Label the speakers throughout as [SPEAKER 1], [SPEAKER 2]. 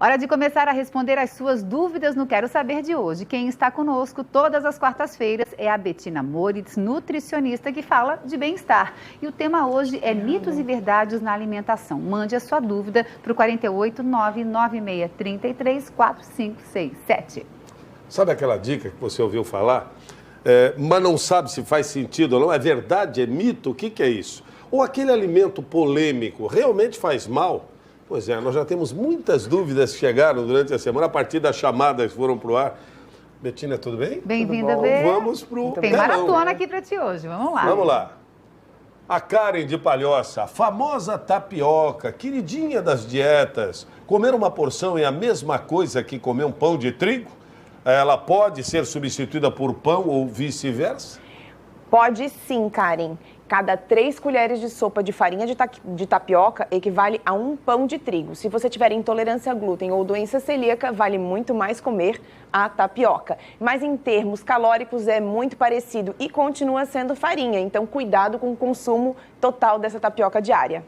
[SPEAKER 1] Hora de começar a responder as suas dúvidas no Quero Saber de hoje. Quem está conosco todas as quartas-feiras é a Bettina Moritz, nutricionista que fala de bem-estar. E o tema hoje é mitos e verdades na alimentação. Mande a sua dúvida para o 489-9633-4567.
[SPEAKER 2] Sabe aquela dica que você ouviu falar, mas não sabe se faz sentido ou não? É verdade? É mito? O que é isso? Ou aquele alimento polêmico realmente faz mal? Pois é, nós já temos muitas dúvidas que chegaram durante a semana, a partir das chamadas que foram para o ar. Bettina, tudo bem?
[SPEAKER 1] Bem-vinda, Bê.
[SPEAKER 2] Vamos para o
[SPEAKER 1] Tem maratona aqui para ti hoje, vamos lá.
[SPEAKER 2] Vamos lá. A Karen de Palhoça, a famosa tapioca, queridinha das dietas. Comer uma porção é a mesma coisa que comer um pão de trigo? Ela pode ser substituída por pão ou vice-versa?
[SPEAKER 3] Pode sim, Karen. Cada 3 colheres de sopa de farinha de tapioca equivale a 1 pão de trigo. Se você tiver intolerância a glúten ou doença celíaca, vale muito mais comer a tapioca. Mas em termos calóricos é muito parecido e continua sendo farinha. Então, cuidado com o consumo total dessa tapioca diária.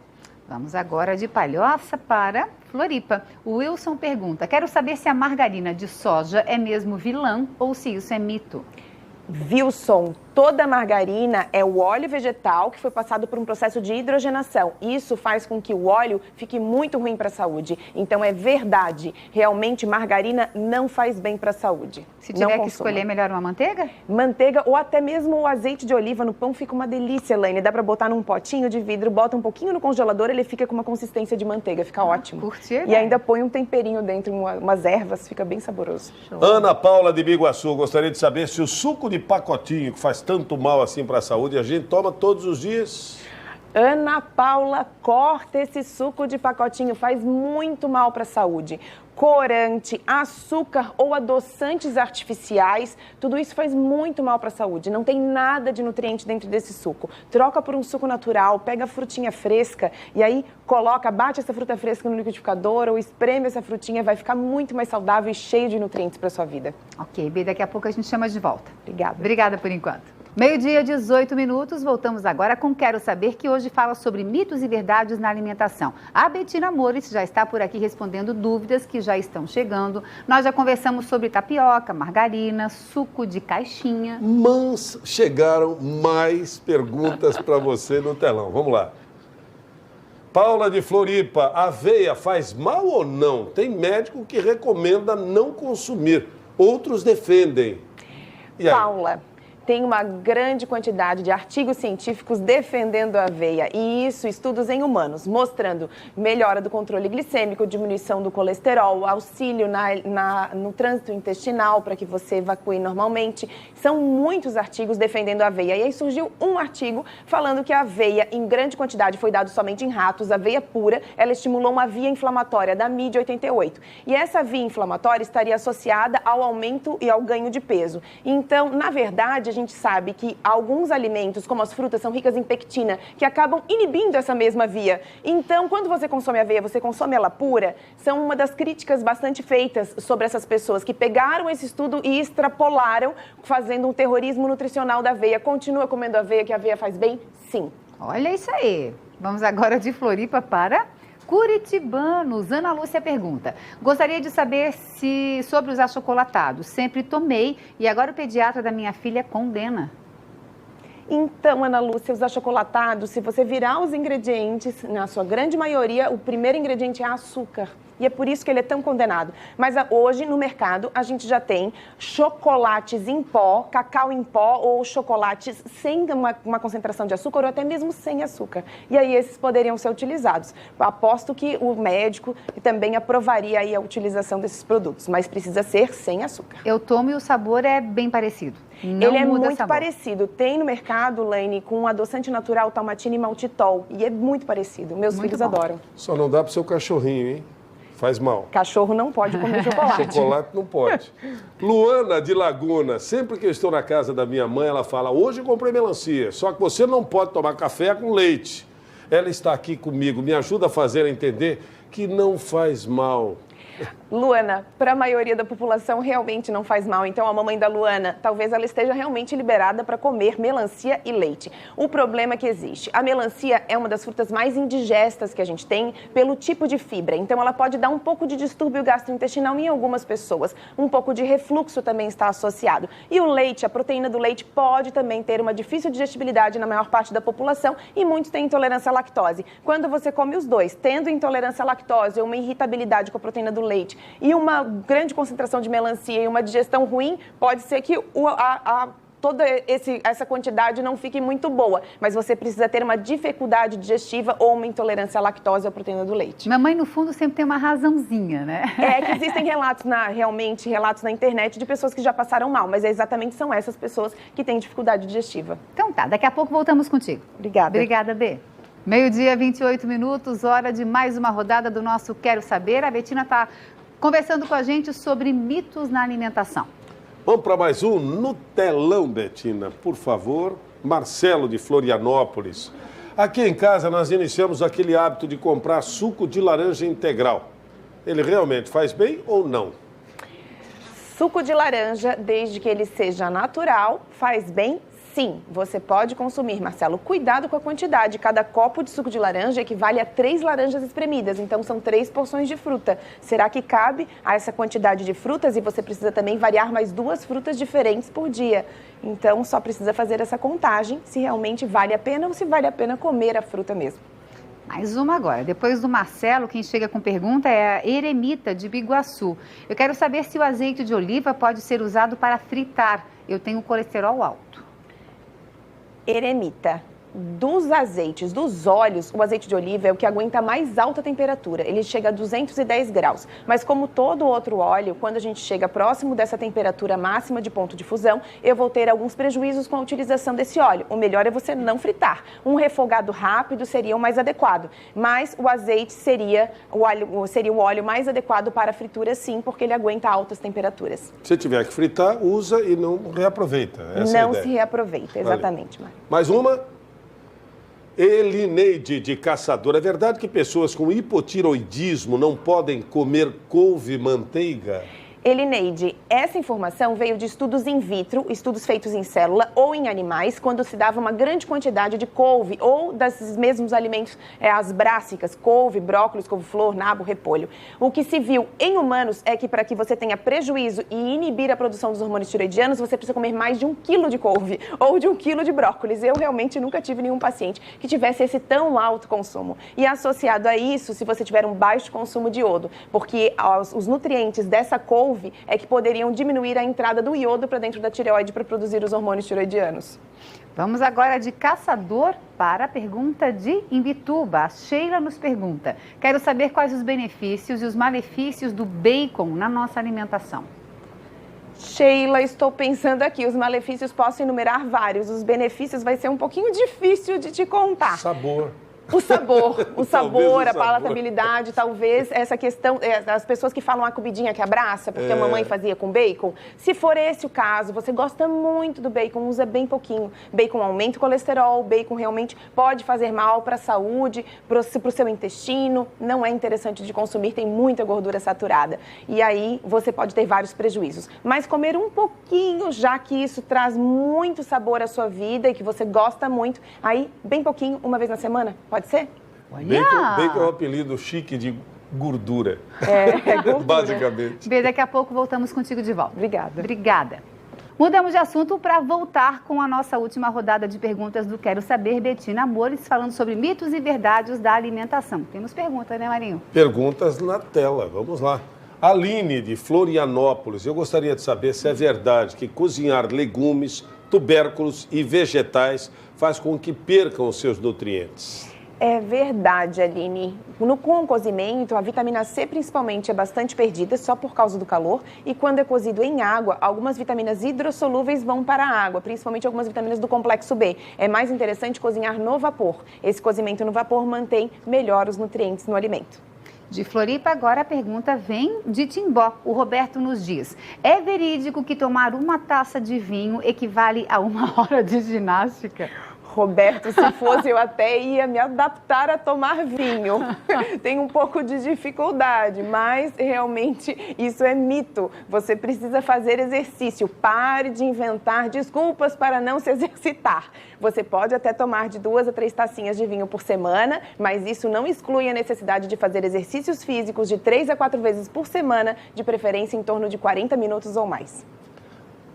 [SPEAKER 1] Vamos agora de Palhoça para Floripa. O Wilson pergunta, quero saber se a margarina de soja é mesmo vilã ou se isso é mito.
[SPEAKER 3] Wilson, toda margarina é o óleo vegetal que foi passado por um processo de hidrogenação. Isso faz com que o óleo fique muito ruim para a saúde. Então é verdade, realmente margarina não faz bem para a saúde.
[SPEAKER 1] Se tiver que escolher, melhor uma manteiga?
[SPEAKER 3] Manteiga ou até mesmo o azeite de oliva no pão fica uma delícia, Elaine. Dá para botar num potinho de vidro, bota um pouquinho no congelador, ele fica com uma consistência de manteiga, fica ótimo.
[SPEAKER 1] Curti,
[SPEAKER 3] e ainda põe um temperinho dentro, umas ervas, fica bem saboroso.
[SPEAKER 1] Show.
[SPEAKER 2] Ana Paula de Biguaçu, gostaria de saber se o suco de pacotinho, que faz tanto mal assim para a saúde, a gente toma todos os dias?
[SPEAKER 3] Ana Paula, corta esse suco de pacotinho, faz muito mal para a saúde. Corante, açúcar ou adoçantes artificiais, tudo isso faz muito mal para a saúde. Não tem nada de nutriente dentro desse suco. Troca por um suco natural, pega a frutinha fresca e aí bate essa fruta fresca no liquidificador ou espreme essa frutinha, vai ficar muito mais saudável e cheio de nutrientes para a sua vida.
[SPEAKER 1] Ok, Bê, daqui a pouco a gente chama de volta.
[SPEAKER 3] Obrigada.
[SPEAKER 1] Obrigada por enquanto. 12:18, voltamos agora com Quero Saber, que hoje fala sobre mitos e verdades na alimentação. A Bettina Moritz já está por aqui respondendo dúvidas que já estão chegando. Nós já conversamos sobre tapioca, margarina, suco de caixinha.
[SPEAKER 2] Mas chegaram mais perguntas para você no telão. Vamos lá. Paula de Floripa, aveia faz mal ou não? Tem médico que recomenda não consumir, outros defendem. E aí?
[SPEAKER 3] Paula, tem uma grande quantidade de artigos científicos defendendo a aveia e isso, estudos em humanos, mostrando melhora do controle glicêmico, diminuição do colesterol, auxílio no trânsito intestinal para que você evacue normalmente. São muitos artigos defendendo a aveia. E aí surgiu um artigo falando que a aveia em grande quantidade foi dado somente em ratos, aveia pura, ela estimulou uma via inflamatória da MID88. E essa via inflamatória estaria associada ao aumento e ao ganho de peso. Então, na verdade, a gente sabe que alguns alimentos, como as frutas, são ricas em pectina, que acabam inibindo essa mesma via. Então, quando você consome aveia, você consome ela pura, são uma das críticas bastante feitas sobre essas pessoas que pegaram esse estudo e extrapolaram, fazendo um terrorismo nutricional da aveia. Continua comendo aveia, que a aveia faz bem? Sim.
[SPEAKER 1] Olha isso aí. Vamos agora de Floripa para Curitibanos. Ana Lúcia pergunta, gostaria de saber sobre os achocolatados. Sempre tomei e agora o pediatra da minha filha condena.
[SPEAKER 3] Então, Ana Lúcia, os achocolatados, se você virar os ingredientes, na sua grande maioria, o primeiro ingrediente é açúcar. E é por isso que ele é tão condenado. Mas hoje, no mercado, a gente já tem chocolates em pó, cacau em pó ou chocolates sem uma concentração de açúcar ou até mesmo sem açúcar. E aí esses poderiam ser utilizados. Eu aposto que o médico também aprovaria aí a utilização desses produtos, mas precisa ser sem açúcar.
[SPEAKER 1] Eu tomo e o sabor é bem parecido.
[SPEAKER 3] Ele é muito parecido. Tem no mercado, Laine, com adoçante natural, talmatina e maltitol. E é muito parecido. Meus filhos adoram.
[SPEAKER 2] Só não dá pro seu cachorrinho, hein? Faz mal.
[SPEAKER 3] Cachorro não pode comer chocolate.
[SPEAKER 2] Chocolate não pode. Luana de Laguna, sempre que eu estou na casa da minha mãe, ela fala, hoje eu comprei melancia, só que você não pode tomar café com leite. Ela está aqui comigo, me ajuda a fazer ela entender que não faz mal.
[SPEAKER 3] Luana, para a maioria da população realmente não faz mal. Então, a mamãe da Luana, talvez ela esteja realmente liberada para comer melancia e leite. O problema é que existe. A melancia é uma das frutas mais indigestas que a gente tem pelo tipo de fibra. Então, ela pode dar um pouco de distúrbio gastrointestinal em algumas pessoas. Um pouco de refluxo também está associado. E o leite, a proteína do leite, pode também ter uma difícil digestibilidade na maior parte da população e muitos têm intolerância à lactose. Quando você come os dois, tendo intolerância à lactose ou uma irritabilidade com a proteína do leite e uma grande concentração de melancia e uma digestão ruim, pode ser que toda essa quantidade não fique muito boa, mas você precisa ter uma dificuldade digestiva ou uma intolerância à lactose ou à proteína do leite.
[SPEAKER 1] Mamãe, no fundo, sempre tem uma razãozinha, né?
[SPEAKER 3] É que existem relatos na internet de pessoas que já passaram mal, mas são essas pessoas que têm dificuldade digestiva.
[SPEAKER 1] Então tá, daqui a pouco voltamos contigo.
[SPEAKER 3] Obrigada.
[SPEAKER 1] Obrigada, Bê. Meio-dia, 28 minutos, hora de mais uma rodada do nosso Quero Saber. A Betina está conversando com a gente sobre mitos na alimentação.
[SPEAKER 2] Vamos para mais um no telão, Betina, por favor. Marcelo de Florianópolis. Aqui em casa nós iniciamos aquele hábito de comprar suco de laranja integral. Ele realmente faz bem ou não?
[SPEAKER 3] Suco de laranja, desde que ele seja natural, faz bem. Sim, você pode consumir, Marcelo. Cuidado com a quantidade. Cada copo de suco de laranja equivale a 3 laranjas espremidas. Então, são 3 porções de fruta. Será que cabe a essa quantidade de frutas? E você precisa também variar mais 2 frutas diferentes por dia. Então, só precisa fazer essa contagem se realmente vale a pena ou se vale a pena comer a fruta mesmo.
[SPEAKER 1] Mais uma agora. Depois do Marcelo, quem chega com pergunta é a Eremita, de Biguaçu. Eu quero saber se o azeite de oliva pode ser usado para fritar. Eu tenho colesterol alto.
[SPEAKER 3] Eremita, dos azeites, dos óleos, o azeite de oliva é o que aguenta mais alta temperatura. Ele chega a 210 graus. Mas como todo outro óleo, quando a gente chega próximo dessa temperatura máxima de ponto de fusão, eu vou ter alguns prejuízos com a utilização desse óleo. O melhor é você não fritar. Um refogado rápido seria o mais adequado. Mas o azeite seria o óleo mais adequado para a fritura, sim, porque ele aguenta altas temperaturas.
[SPEAKER 2] Se tiver que fritar, usa e não reaproveita. Essa é a ideia.
[SPEAKER 3] Se reaproveita, exatamente, Mário.
[SPEAKER 2] Mais uma? Elineide de Caçador. É verdade que pessoas com hipotiroidismo não podem comer couve e manteiga?
[SPEAKER 3] Elineide, essa informação veio de estudos in vitro, estudos feitos em célula ou em animais, quando se dava uma grande quantidade de couve ou desses mesmos alimentos, as brássicas, couve, brócolis, couve-flor, nabo, repolho. O que se viu em humanos é que para que você tenha prejuízo e inibir a produção dos hormônios tiroidianos, você precisa comer mais de 1 quilo de couve ou de 1 quilo de brócolis. Eu realmente nunca tive nenhum paciente que tivesse esse tão alto consumo. E associado a isso, se você tiver um baixo consumo de iodo, porque os nutrientes dessa couve é que poderiam diminuir a entrada do iodo para dentro da tireoide para produzir os hormônios tiroidianos.
[SPEAKER 1] Vamos agora de Caçador para a pergunta de Imbituba. A Sheila nos pergunta: quero saber quais os benefícios e os malefícios do bacon na nossa alimentação.
[SPEAKER 3] Sheila, estou pensando aqui, os malefícios posso enumerar vários, os benefícios vai ser um pouquinho difícil de te contar.
[SPEAKER 2] Sabor.
[SPEAKER 3] O sabor, a palatabilidade, talvez essa questão, as pessoas que falam a comidinha que abraça, porque a mamãe fazia com bacon, se for esse o caso, você gosta muito do bacon, usa bem pouquinho. Bacon aumenta o colesterol, bacon realmente pode fazer mal para a saúde, para o seu intestino, não é interessante de consumir, tem muita gordura saturada. E aí você pode ter vários prejuízos. Mas comer um pouquinho, já que isso traz muito sabor à sua vida e que você gosta muito, aí bem pouquinho, uma vez na semana. Pode ser?
[SPEAKER 2] Bacon é um apelido chique de gordura.
[SPEAKER 3] Gordura.
[SPEAKER 2] Basicamente.
[SPEAKER 1] Bê, daqui a pouco voltamos contigo de volta.
[SPEAKER 3] Obrigada.
[SPEAKER 1] Mudamos de assunto para voltar com a nossa última rodada de perguntas do Quero Saber, Betina Amores, falando sobre mitos e verdades da alimentação. Temos perguntas, né, Marinho?
[SPEAKER 2] Perguntas na tela, vamos lá. Aline, de Florianópolis, eu gostaria de saber se é verdade que cozinhar legumes, tubérculos e vegetais faz com que percam os seus nutrientes.
[SPEAKER 3] É verdade, Aline. Com o cozimento, a vitamina C principalmente é bastante perdida só por causa do calor. E quando é cozido em água, algumas vitaminas hidrossolúveis vão para a água, principalmente algumas vitaminas do complexo B. É mais interessante cozinhar no vapor. Esse cozimento no vapor mantém melhor os nutrientes no alimento.
[SPEAKER 1] De Floripa, agora a pergunta vem de Timbó. O Roberto nos diz: é verídico que tomar uma taça de vinho equivale a 1 hora de ginástica?
[SPEAKER 3] Roberto, se fosse eu até ia me adaptar a tomar vinho. Tem um pouco de dificuldade, mas realmente isso é mito. Você precisa fazer exercício. Pare de inventar desculpas para não se exercitar. Você pode até tomar de 2 a 3 tacinhas de vinho por semana, mas isso não exclui a necessidade de fazer exercícios físicos de 3 a 4 vezes por semana, de preferência em torno de 40 minutos ou mais.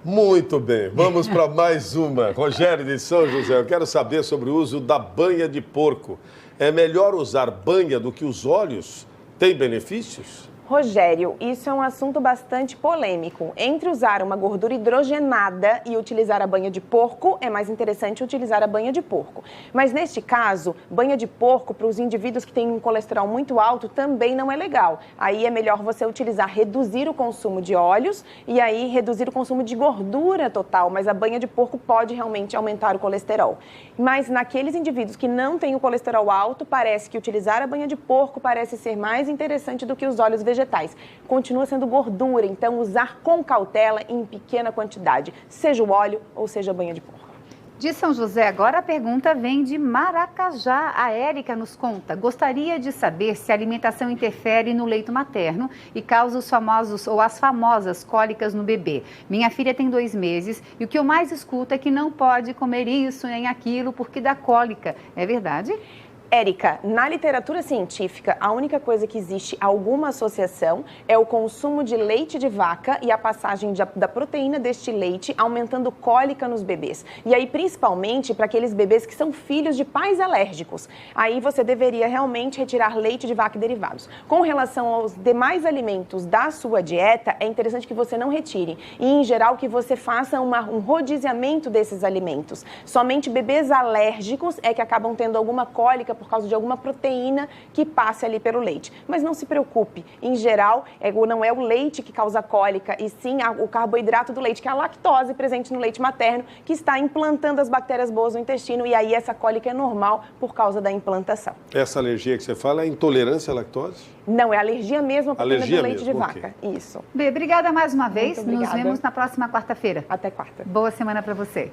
[SPEAKER 2] Muito bem, vamos para mais uma. Rogério de São José, eu quero saber sobre o uso da banha de porco. É melhor usar banha do que os óleos? Tem benefícios?
[SPEAKER 3] Rogério, isso é um assunto bastante polêmico. Entre usar uma gordura hidrogenada e utilizar a banha de porco, é mais interessante utilizar a banha de porco. Mas neste caso, banha de porco para os indivíduos que têm um colesterol muito alto também não é legal. Aí é melhor você reduzir o consumo de óleos e aí reduzir o consumo de gordura total, mas a banha de porco pode realmente aumentar o colesterol. Mas naqueles indivíduos que não têm o colesterol alto, parece que utilizar a banha de porco parece ser mais interessante do que os óleos vegetais. Continua sendo gordura, então usar com cautela em pequena quantidade, seja o óleo ou seja a banha de porco.
[SPEAKER 1] De São José, agora a pergunta vem de Maracajá. A Érica nos conta: gostaria de saber se a alimentação interfere no leito materno e causa os famosos ou as famosas cólicas no bebê. Minha filha tem 2 meses e o que eu mais escuto é que não pode comer isso nem aquilo porque dá cólica. É verdade?
[SPEAKER 3] Érica, na literatura científica, a única coisa que existe alguma associação é o consumo de leite de vaca e a passagem da proteína deste leite aumentando cólica nos bebês. E aí, principalmente, para aqueles bebês que são filhos de pais alérgicos. Aí você deveria realmente retirar leite de vaca e derivados. Com relação aos demais alimentos da sua dieta, é interessante que você não retire. E, em geral, que você faça um rodiziamento desses alimentos. Somente bebês alérgicos é que acabam tendo alguma cólica por causa de alguma proteína que passe ali pelo leite. Mas não se preocupe, em geral, não é o leite que causa cólica, e sim o carboidrato do leite, que é a lactose presente no leite materno, que está implantando as bactérias boas no intestino, e aí essa cólica é normal por causa da implantação.
[SPEAKER 2] Essa alergia que você fala é intolerância à lactose?
[SPEAKER 3] Não, é alergia mesmo à proteína do leite de
[SPEAKER 2] mesmo,
[SPEAKER 3] vaca.
[SPEAKER 2] okay.
[SPEAKER 3] Isso.
[SPEAKER 1] Bê, obrigada mais uma vez.
[SPEAKER 3] Muito obrigada.
[SPEAKER 1] Nos vemos na próxima quarta-feira.
[SPEAKER 3] Até quarta.
[SPEAKER 1] Boa semana para você.